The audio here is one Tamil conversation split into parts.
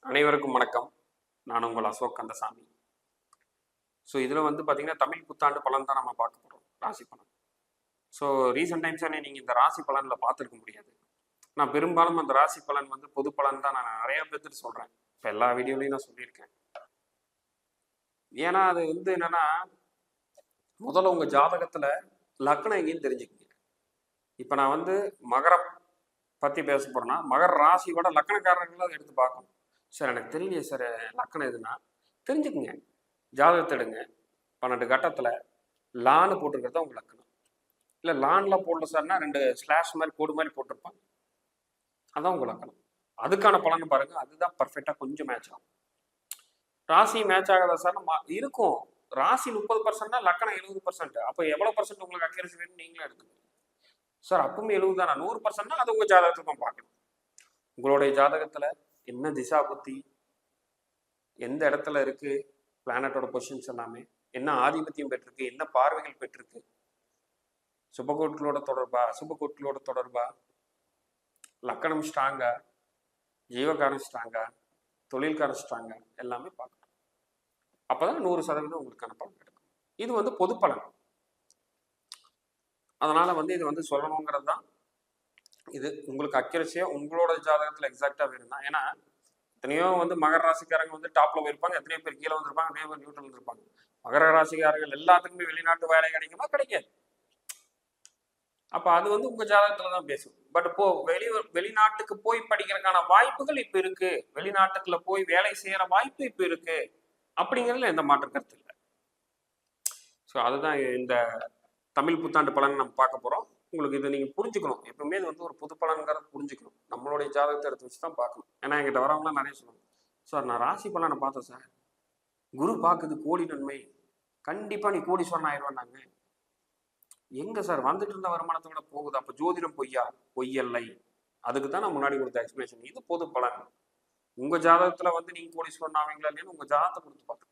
அனைவருக்கும் வணக்கம். நான் உங்கள் அசோக் கந்தசாமி. ஸோ இதில் வந்து பார்த்தீங்கன்னா தமிழ் புத்தாண்டு பலன் தான் நம்ம பார்க்க போகிறோம், ராசி பலன். ஸோ ரீசெண்ட் டைம்ஸாக நீங்கள் இந்த ராசி பலனில் பார்த்துருக்க முடியாது. நான் பெரும்பாலும் அந்த ராசி பலன் வந்து பொது பலன் தான் நான் நிறைய பேர்த்துட்டு சொல்கிறேன். இப்போ எல்லா வீடியோலையும் நான் சொல்லியிருக்கேன். ஏன்னா அது வந்து என்னென்னா, முதல்ல உங்கள் ஜாதகத்தில் லக்னம் எங்கேயும் தெரிஞ்சுக்கங்க. இப்போ நான் வந்து மகரம் பற்றி பேச போகிறேன்னா, மகர ராசியோட லக்னக்காரர்களை எடுத்து பார்க்கணும். சார் எனக்கு தெரியலையே சார் லக்கணம் எதுனா தெரிஞ்சுக்குங்க. ஜாதகத்தை எடுங்க. 12 கட்டத்தில் லான்னு போட்டிருக்கிறதா உங்கள் லக்கணம். இல்லை லான்லாம் போடல சார்னா 2 ஸ்லாஷ் மாதிரி கோடு மாதிரி போட்டிருப்பாங்க, அதான் உங்கள் லக்கணம். அதுக்கான பலன் பாருங்க, அதுதான் பர்ஃபெக்டாக கொஞ்சம் மேட்ச் ஆகும். ராசி மேட்ச் ஆகாத சார் இருக்கும். ராசி 30%, லக்கணம் 70%. அப்போ எவ்வளோ பர்சன்ட் உங்களுக்கு அக்யூரசி வேணும் நீங்களே எடுத்துக்கணும். சார் அப்பவுமே 70 தானே, 100%. அது உங்கள் ஜாதகத்தை தான் பார்க்கணும். உங்களுடைய ஜாதகத்தில் என்ன திசா புத்தி, எந்த இடத்துல இருக்கு, பிளானட்டோட பொசிஷன்ஸ் எல்லாமே என்ன ஆதிபத்தியம் பெற்றிருக்கு, என்ன பார்வைகள் பெற்றிருக்கு, சுபகோட்களோட தொடர்பா, அசுபகோட்களோட தொடர்பா, லக்கணம் ஸ்ட்ராங்கா, ஜீவகாரம் ஸ்ட்ராங்கா, தொழில்காரம் ஸ்ட்ராங்கா, எல்லாமே பார்க்கணும். அப்போதான் 100% உங்களுக்கான பலன் கிடைக்கும். இது வந்து பொது பலன். அதனால வந்து இது வந்து சொல்லணுங்கிறது தான். இது உங்களுக்கு அக்யூரஸியா உங்களோட ஜாதகத்தில் எக்ஸாக்டா வேணும்னா, ஏன்னா எத்தனையோ வந்து மகர ராசிக்காரங்க வந்து டாப்ல போயிருப்பாங்க, எத்தனையோ பேர் கீழே வந்திருப்பாங்க, எத்தனையோ பேர் நியூட்ரல் இருப்பாங்க. மகர ராசிக்காரர்கள் எல்லாத்துக்குமே வெளிநாட்டு வேலை கிடைக்குமா? கிடைக்காது. அப்ப அது வந்து உங்க ஜாதகத்துல தான் பேசும். பட் இப்போ வெளிநாட்டுக்கு போய் படிக்கிறதுக்கான வாய்ப்புகள் இப்ப இருக்கு, வெளிநாட்டுக்குள்ள போய் வேலை செய்யற வாய்ப்பு இப்ப இருக்கு, அப்படிங்கிறதுல எந்த மாற்று கருத்து இல்லை. ஸோ அதுதான் இந்த தமிழ் புத்தாண்டு பலன் நம்ம பார்க்க போறோம். உங்களுக்கு இதை நீங்க புரிஞ்சுக்கணும். எப்பவுமே இது வந்து ஒரு புது பலன்கிறத புரிஞ்சுக்கணும். நம்மளுடைய ஜாதகத்தை எடுத்து வச்சு தான் பார்க்கணும். ஏன்னா என்கிட்ட வரவங்களாம் நிறைய சொல்லுவாங்க, சார் நான் ராசி பலனை பார்த்தேன் சார், குரு பார்க்குது கோடி நன்மை, கண்டிப்பா நீ கோடீஸ்வரன் ஆயிடுவாங்க. எங்க சார் வந்துட்டு இருந்த வருமானத்தை விட போகுது, அப்ப ஜோதிடம் பொய்யா? பொய்யல்லை. அதுக்கு தான் நான் முன்னாடி கொடுத்த எக்ஸ்பிளேஷன். இது பொது பலன். உங்க ஜாதகத்துல வந்து நீங்க கோடீஸ்வரன் ஆவீங்களா இல்லைன்னு உங்க ஜாதகத்தை கொடுத்து பார்த்து.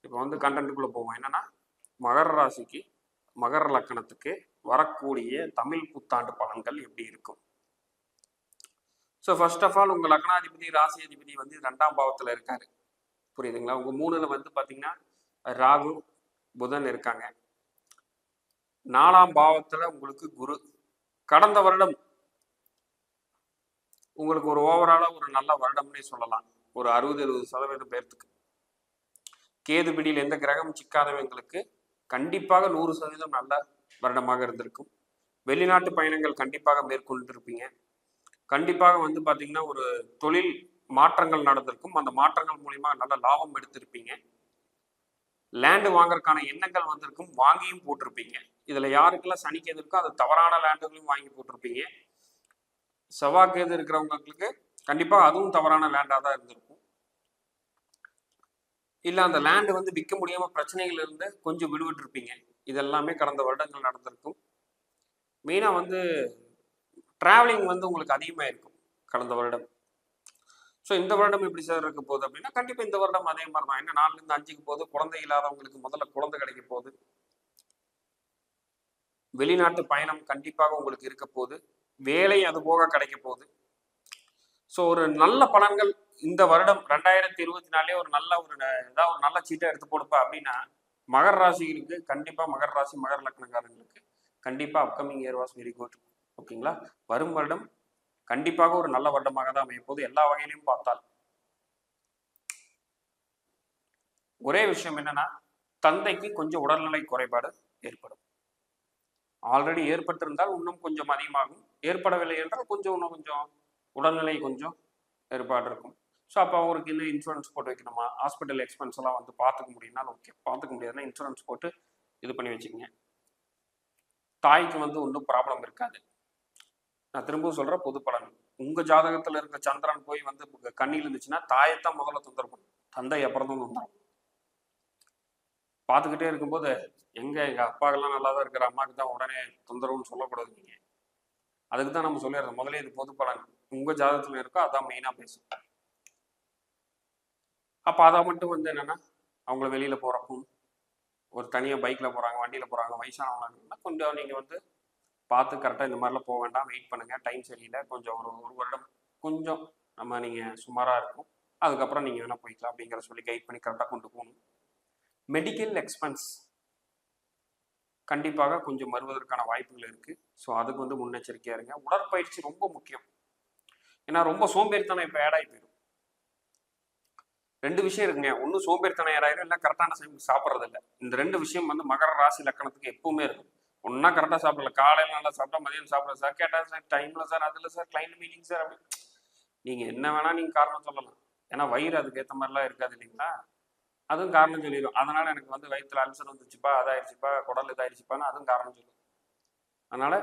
இப்போ வந்து கண்டென்ட்டுக்குள்ள போவோம். என்னன்னா, மகர ராசிக்கு மகர லக்கணத்துக்கு வரக்கூடிய தமிழ் புத்தாண்டு பலன்கள் எப்படி இருக்கும். ஸோ ஃபர்ஸ்ட் ஆஃப் ஆல் உங்க லக்னாதிபதி ராசி அதிபதி வந்து 2ஆம் பாவத்தில் இருக்காரு, புரியுதுங்களா? உங்க 3ல வந்து பார்த்தீங்கன்னா ராகு புதன் இருக்காங்க. 4ஆம் பாவத்தில் உங்களுக்கு குரு. கடந்த வருடம் உங்களுக்கு ஒரு ஓவராலா ஒரு நல்ல வருடம்னே சொல்லலாம். ஒரு 60-70% பேர்த்துக்கு கேது பிடியில் எந்த கிரகம் சிக்காதவங்களுக்கு கண்டிப்பாக 100% நல்ல வருடமாக இருந்திருக்கும். வெளிநாட்டு பயணங்கள் கண்டிப்பாக மேற்கொண்டிருப்பீங்க. கண்டிப்பாக வந்து பார்த்தீங்கன்னா ஒரு தொழில் மாற்றங்கள் நடந்திருக்கும். அந்த மாற்றங்கள் மூலியமா நல்ல லாபம் எடுத்திருப்பீங்க. லேண்டு வாங்கறதுக்கான எண்ணங்கள் வந்திருக்கும், வாங்கியும் போட்டிருப்பீங்க. இதுல யாருக்கெல்லாம் சனிக்கேது இருக்கோ அது தவறான லேண்டுகளையும் வாங்கி போட்டிருப்பீங்க. செவ்வாய்க்கேது இருக்கிறவங்களுக்கு கண்டிப்பா அதுவும் தவறான லேண்டா தான் இருந்திருக்கும். இல்லை அந்த லேண்டு வந்து விற்க முடியாம பிரச்சனைகள் இருந்து கொஞ்சம் விடுவிட்டு இருப்பீங்க. இதெல்லாமே கடந்த வருடங்கள் நடந்திருக்கும். மெயினாக வந்து டிராவலிங் வந்து உங்களுக்கு அதிகமாக இருக்கும் கடந்த வருடம். ஸோ இந்த வருடம் எப்படி சார் இருக்க போகுது அப்படின்னா, கண்டிப்பாக இந்த வருடம் அதே மாதிரி தான். என்ன 4லேருந்து 5க்கு போகுது. குழந்தை இல்லாதவங்களுக்கு முதல்ல குழந்தை கிடைக்க போகுது. வெளிநாட்டு பயணம் கண்டிப்பாக உங்களுக்கு இருக்க போகுது. வேலை அது போக கிடைக்க போகுது. ஸோ ஒரு நல்ல பலன்கள் இந்த வருடம் 2024 ஒரு நல்ல ஏதாவது ஒரு நல்ல சீட்டை எடுத்து கொடுப்பா அப்படின்னா, மகர ராசிகளுக்கு கண்டிப்பா, மகர ராசி மகர லக்னக்காரங்களுக்கு கண்டிப்பா upcoming year was very good. ஓகேங்களா? வரும் வருடம் கண்டிப்பாக ஒரு நல்ல வருடமாக தான் அமைய போது எல்லா வகையிலையும் பார்த்தால். ஒரே விஷயம் என்னன்னா, தந்தைக்கு கொஞ்சம் உடல்நிலை குறைபாடு ஏற்படும். ஆல்ரெடி ஏற்பட்டிருந்தால் இன்னும் கொஞ்சம் அதிகமாகும். ஏற்படவில்லை என்றால் இன்னும் கொஞ்சம் உடல்நிலை கொஞ்சம் ஏற்பாடு இருக்கும். ஸோ அப்போ அவருக்கு இன்னும் இன்சூரன்ஸ் போட்டு வைக்கணுமா, ஹாஸ்பிட்டல் எக்ஸ்பென்ஸ் எல்லாம் வந்து பார்த்துக்க முடியும்னா ஓகே, பார்த்துக்க முடியாதுன்னா இன்சூரன்ஸ் போட்டு இது பண்ணி வச்சுக்கோங்க. தாய்க்கு வந்து ஒன்றும் ப்ராப்ளம் இருக்காது. நான் திரும்பவும் சொல்கிறேன், பொது பலன். உங்கள் ஜாதகத்தில் இருக்க சந்திரன் போய் வந்து கண்ணியில் இருந்துச்சுன்னா தாயைத்தான் முதல்ல தொந்தரவு பண்ணும், தந்தை அப்புறம் தான் தொந்தரவு. பார்த்துக்கிட்டே இருக்கும்போது எங்கள் அப்பாக்கெல்லாம் நல்லா தான் இருக்கிற, அம்மாவுக்கு தான் உடனே தொந்தரவுன்னு சொல்லக்கூடாது. நீங்கள் அதுக்கு தான் நம்ம சொல்லிடுறோம் முதலே, இது பொது பலன். உங்கள் ஜாதகத்தில் இருக்கோ அதான் மெயினாக பேசும். அப்போ அதை மட்டும் வந்து என்னென்னா, அவங்கள வெளியில் போகிறப்பவும் ஒரு தனியாக பைக்கில் போகிறாங்க, வண்டியில் போகிறாங்க, வயசானவங்கன்னா கொஞ்சம் நீங்கள் வந்து பார்த்து கரெக்டாக இந்த மாதிரிலாம் போக வேண்டாம், வெயிட் பண்ணுங்கள், டைம் சரியில்லை, கொஞ்சம் ஒரு வருடம் கொஞ்சம் நீங்கள் சுமாராக இருக்கும். அதுக்கப்புறம் நீங்கள் வேணால் போய்க்கலாம் அப்படிங்கிற சொல்லி கைட் பண்ணி கரெக்டாக கொண்டு போகணும். மெடிக்கல் எக்ஸ்பென்ஸ் கண்டிப்பாக கொஞ்சம் வருவதற்கான வாய்ப்புகள் இருக்குது. ஸோ அதுக்கு வந்து முன்னெச்சரிக்கையாக இருங்க. உடற்பயிற்சி ரொம்ப முக்கியம். ஏன்னா ரொம்ப சோம்பேறித்தனம் இப்போ ஆட் ஆகி போயிடும். 2 விஷயம் இருக்குங்க. ஒன்று சோம்பேறித்தனம் ஆயிரும், இல்லை கரெக்டான டைமுக்கு சாப்பிட்றது இல்லை. இந்த 2 விஷயம் வந்து மகர ராசி லக்கணத்துக்கு எப்பவுமே இருக்கும். ஒன்றா கரெக்டாக சாப்பிடல, காலையில் நல்லா சாப்பிட்டா மதியம் சாப்பிடல சார், கேட்டால் சார் டைமில் சார், அதில் சார், கிளைண்ட் மீட்டிங் சார், அப்படி நீங்கள் என்ன வேணால் நீங்கள் காரணம் சொல்லலாம். ஏன்னா வயிறு அதுக்கு ஏற்ற மாதிரிலாம் இருக்காது இல்லைங்களா? அதுவும் காரணம் சொல்லிடும். அதனால் எனக்கு வந்து வயிற்றுல அல்சர் வந்துச்சுப்பா, அதாயிருச்சுப்பா, குடல் இதாயிருச்சுப்பான்னு அதுவும் காரணம் சொல்லும். அதனால்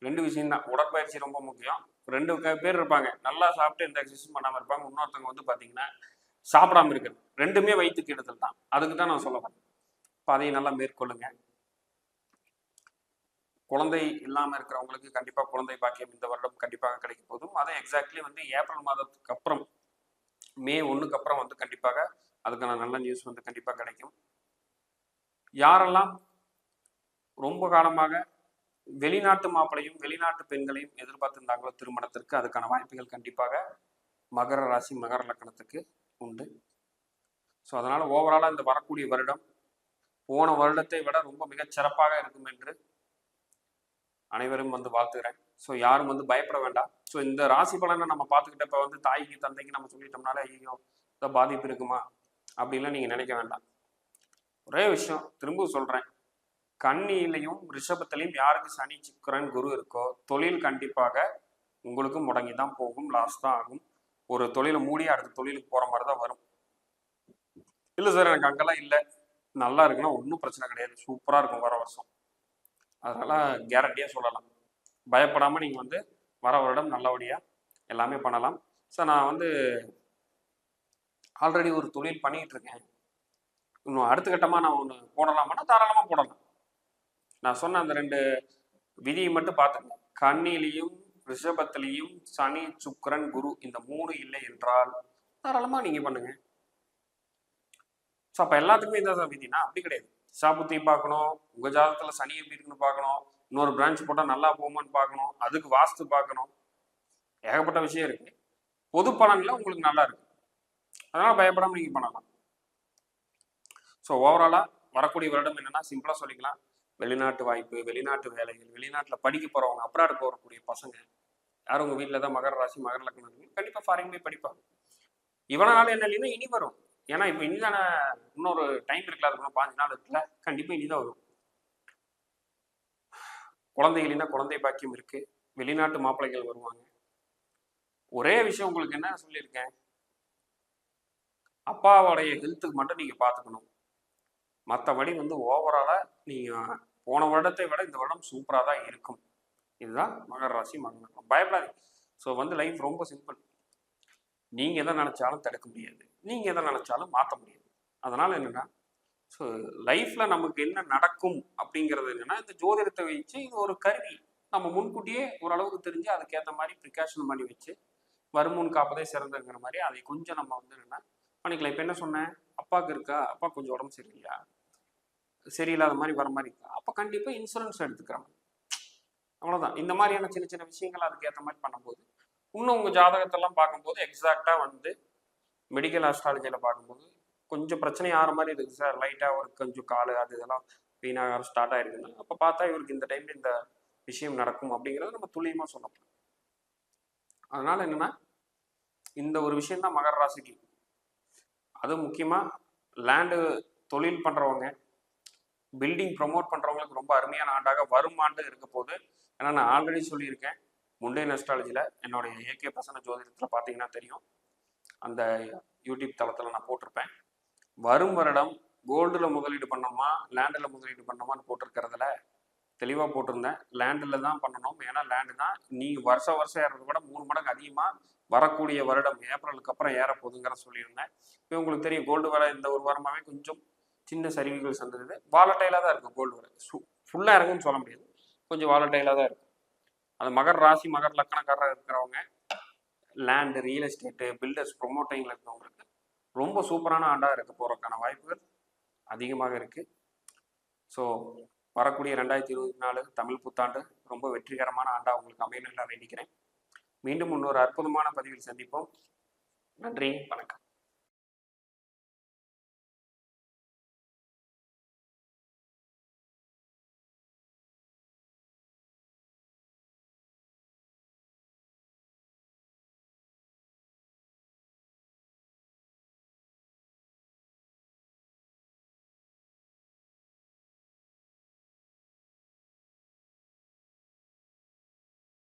2 விஷயம்தான். உடற்பயிற்சி ரொம்ப முக்கியம். 2 பேர் இருப்பாங்க, நல்லா சாப்பிட்டு எந்த எக்ஸசைஸும் பண்ணாமல் இருப்பாங்க. இன்னொருத்தவங்க வந்து பார்த்தீங்கன்னா சாப்பிடாம இருக்கிறது. 2மே வயிற்றுக்கு கெடுதல் தான். அதுக்கு தான் நான் சொல்ல வரேன். இப்போ அதையும் நல்லா மேற்கொள்ளுங்க. குழந்தை இல்லாமல் இருக்கிறவங்களுக்கு கண்டிப்பாக குழந்தை பாக்கியம் இந்த வருடம் கண்டிப்பாக கிடைக்க போதும். அதை எக்ஸாக்ட்லி வந்து ஏப்ரல் மாதத்துக்கு அப்புறம், மே 1க்கு அப்புறம் வந்து கண்டிப்பாக அதுக்கான நல்ல நியூஸ் வந்து கண்டிப்பாக கிடைக்கும். யாரெல்லாம் ரொம்ப காலமாக வெளிநாட்டு மாப்பிளையும் வெளிநாட்டு பெண்களையும் எதிர்பார்த்திருந்தாங்களோ திருமணத்திற்கு, அதுக்கான வாய்ப்புகள் கண்டிப்பாக மகர ராசி மகர லக்கணத்துக்கு உண்டு. ஸோ அதனால் ஓவராலாக இந்த வரக்கூடிய வருடம் போன வருடத்தை விட ரொம்ப மிகச் சிறப்பாக இருக்கும் என்று அனைவரும் வந்து வாழ்த்துக்கிறேன். ஸோ யாரும் வந்து பயப்பட வேண்டாம். ஸோ இந்த ராசி பலனை நம்ம பார்த்துக்கிட்டப்ப வந்து தாய்க்கு தந்தைக்கு நம்ம சொல்லிட்டோம்னால ஐயோ இந்த பாதிப்பு இருக்குமா அப்படின்லாம் நீங்கள் நினைக்க வேண்டாம். ஒரே விஷயம் திரும்ப சொல்கிறேன், கன்னியிலையும் ரிஷபத்திலையும் யாருக்கு சனி சுக்கிரன் குரு இருக்கோ தொழில் கண்டிப்பாக உங்களுக்கு முடங்கி தான் போகும், லாஸ் தான் ஆகும். ஒரு தொழிலை மூடி அடுத்த தொழிலுக்கு போகிற மாதிரி தான் வரும். இல்லை சார் எனக்கு அங்கெல்லாம் இல்லை, நல்லா இருக்குன்னா ஒன்றும் பிரச்சனை கிடையாது, சூப்பராக இருக்கும் வர வருஷம். அதனால் கேரண்டியாக சொல்லலாம். பயப்படாமல் நீங்கள் வந்து வர வருடம் நல்லபடியாக எல்லாமே பண்ணலாம். சார் நான் வந்து ஆல்ரெடி ஒரு தொழில் பண்ணிகிட்டு இருக்கேன், இன்னும் அடுத்த கட்டமாக நான் ஒன்று போடலாமான்னா தாராளமாக போடலாம். நான் சொன்ன அந்த 2 விதியை மட்டும் பார்த்துங்க. கன்னிலையும் ரிஷபத்திலையும் சனி சுக்கிரன் குரு இந்த 3 இல்லை என்றால் தாராளமாக நீங்கள் பண்ணுங்க. ஸோ அப்போ எல்லாத்துக்குமே இந்த விதினா அப்படி கிடையாது. சாபுத்தி பார்க்கணும், உங்கள் ஜாதகத்தில் சனி எப்படி இருக்குன்னு பார்க்கணும், இன்னொரு பிரான்ச் போட்டால் நல்லா போகுமான்னு பார்க்கணும், அதுக்கு வாஸ்து பார்க்கணும், ஏகப்பட்ட விஷயம் இருக்கு. பொது பலனில் உங்களுக்கு நல்லா இருக்கு, அதனால் பயப்படாமல் நீங்கள் பண்ணலாம். ஸோ ஓவராலாக வரக்கூடிய வருடம் என்னன்னா சிம்பிளாக சொல்லிக்கலாம், வெளிநாட்டு வாய்ப்பு, வெளிநாட்டு வேலைகள், வெளிநாட்டில் படிக்க போகிறவங்க, அப்ராடு போகக்கூடிய பசங்க யாரும் உங்கள் வீட்டில் தான் மகர ராசி மகர லக்னம் கண்டிப்பாக ஃபாரின் போய் படிப்பாங்க. இவ்வளோ நாள் என்ன இல்லைன்னா இனி வரும். ஏன்னா இப்போ இனிதான இன்னொரு டைம் இருக்குல்ல, அதுக்கு 5 நாள் இருக்குல்ல, கண்டிப்பாக இனிதான் வரும். குழந்தைகளின்னா குழந்தை பாக்கியம் இருக்கு, வெளிநாட்டு மாப்பிள்ளைகள் வருவாங்க. ஒரே விஷயம் உங்களுக்கு என்ன சொல்லியிருக்கேன், அப்பாவோடைய ஹெல்த்துக்கு மட்டும் நீங்க பார்த்துக்கணும். மற்றபடி வந்து ஓவராலா நீங்க போன வருடத்தை விட இந்த வருடம் சூப்பராக தான் இருக்கும். இதுதான் மகர ராசி மகர லக்னம். பயப்படாதீங்க. ஸோ வந்து லைஃப் ரொம்ப சிம்பிள். நீங்க எதை நினைச்சாலும் தடுக்க முடியாது, நீங்க எதை நினைச்சாலும் மாற்ற முடியாது. அதனால என்னன்னா, ஸோ லைஃப்ல நமக்கு என்ன நடக்கும் அப்படிங்கிறது என்னன்னா, இந்த ஜோதிடத்தை வச்சு இது ஒரு கருவி, நம்ம முன்கூட்டியே ஓரளவுக்கு தெரிஞ்சு அதுக்கேற்ற மாதிரி ப்ரிகாஷன் பண்ணி வச்சு வருமுன் காப்பதே சிறந்தங்கிற மாதிரி அதை கொஞ்சம் நம்ம வந்து என்னன்னா பண்ணிக்கலாம். இப்போ என்ன சொன்னேன், அப்பாவுக்கு இருக்கா, அப்பா கொஞ்சம் உடம்பு சரியில்லையா, சரியில்லாத மாதிரி வர மாதிரி இருக்கா, அப்போ கண்டிப்பாக இன்சூரன்ஸ் எடுத்துக்கிறாங்க, அவ்வளோதான். இந்த மாதிரியான சின்ன சின்ன விஷயங்கள் அதுக்கேற்ற மாதிரி பண்ணும்போது இன்னும் உங்கள் ஜாதகத்தெல்லாம் பார்க்கும்போது எக்ஸாக்டாக வந்து மெடிக்கல் ஆஸ்ட்ராலஜியில் பார்க்கும்போது கொஞ்சம் பிரச்சனை ஆகிற மாதிரி இருக்குது சார், லைட்டாக ஒரு கொஞ்சம் கால் அது இதெல்லாம் வீணாக ஸ்டார்ட் ஆகிருக்குன்னா அப்போ பார்த்தா இவருக்கு இந்த டைமில் இந்த விஷயம் நடக்கும் அப்படிங்கிறத நம்ம துல்லியமாக சொல்லலாம். அதனால் என்னென்னா இந்த ஒரு விஷயந்தான் மகர ராசிக்கு. அதுவும் முக்கியமாக லேண்டு தொழில் பண்ணுறவங்க, பில்டிங் ப்ரொமோட் பண்ணுறவங்களுக்கு ரொம்ப அருமையான ஆண்டாக வரும் ஆண்டு இருக்க போது. ஏன்னா நான் ஆல்ரெடி சொல்லியிருக்கேன், முண்டேன் அஸ்ட்ராலஜியில் என்னுடைய ஏகே பிரசன்ன ஜோதிடத்தில் பார்த்தீங்கன்னா தெரியும், அந்த யூடியூப் தளத்தில் நான் போட்டிருப்பேன். வரும் வருடம் கோல்டில் முதலீடு பண்ணோமா லேண்டில் முதலீடு பண்ணோமான்னு போட்டிருக்கிறதுல தெளிவாக போட்டிருந்தேன், லேண்டில் தான் பண்ணணும். ஏன்னா லேண்டு தான் நீ வருஷம் ஏறதை விட 3 மடங்கு அதிகமாக வரக்கூடிய வருடம் ஏப்ரலுக்கு அப்புறம் ஏற போகுதுங்கிற சொல்லியிருந்தேன். இப்போ உங்களுக்கு தெரியும் கோல்டு விலை இந்த ஒரு வாரமாகவே கொஞ்சம் சின்ன சரிவுகள் சந்தது. வாலட்டைலாக தான் இருக்கும் கோல்டு விலை, ஃபுல்லாக இறங்குன்னு சொல்ல முடியாது, கொஞ்சம் வாலட்டைலாக தான் இருக்கும். அது மகர ராசி மகர லக்கணக்காரராக இருக்கிறவங்க, லேண்டு ரியல் எஸ்டேட்டு பில்டர்ஸ் ப்ரொமோட்டிங்கில் இருக்கிறவங்களுக்கு ரொம்ப சூப்பரான ஆண்டாக இருக்க போகிறதுக்கான வாய்ப்புகள் அதிகமாக இருக்குது. ஸோ வரக்கூடிய 2024 தமிழ் புத்தாண்டு ரொம்ப வெற்றிகரமான ஆண்டாக உங்களுக்கு அமையணும்னு நான் வேண்டிக்கிறேன். மீண்டும் இன்னொரு அற்புதமான பதிவில் சந்திப்போம். நன்றி, வணக்கம்.